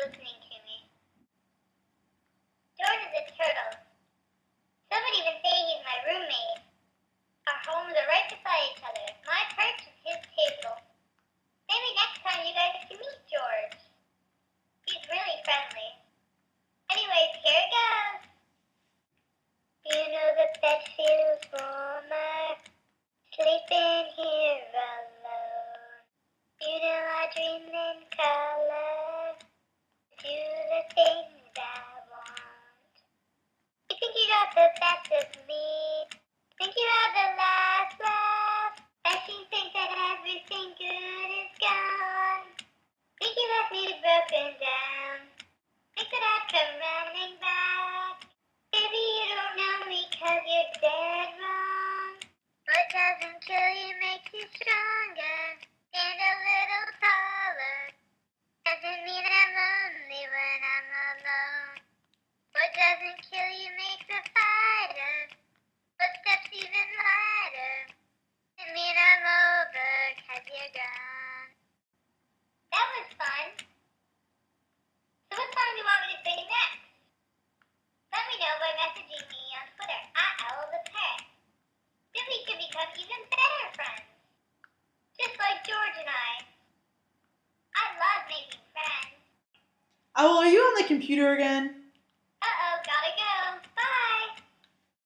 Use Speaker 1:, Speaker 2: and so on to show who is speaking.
Speaker 1: listening to me. George is a turtle. Some would even say he's my roommate. Our homes are right beside each other. My perch is his table. Maybe next time you guys can meet George. He's really friendly. Anyways, here it goes. You know the bed feels warmer, sleeping here alone. You know I dream in color, do the things I want. You think you got the best of me, think you have the last laugh. I think that everything good is gone. Think you left me broken down, think that I'd come running back. Baby, you don't know me 'cause you're dead wrong. What doesn't kill you makes you stronger, and a little taller. Doesn't mean I'm lonely when I'm alone. What doesn't kill you makes a fighter. Footsteps even lighter. Doesn't mean I'm over 'cause you're gone. That was fun. So what song do you want me to sing next? Let me know by messaging me on Twitter @OwlTheParrot. Then we could become even better friends. Just like George and I. I love making friends.
Speaker 2: Oh, are you on the computer again?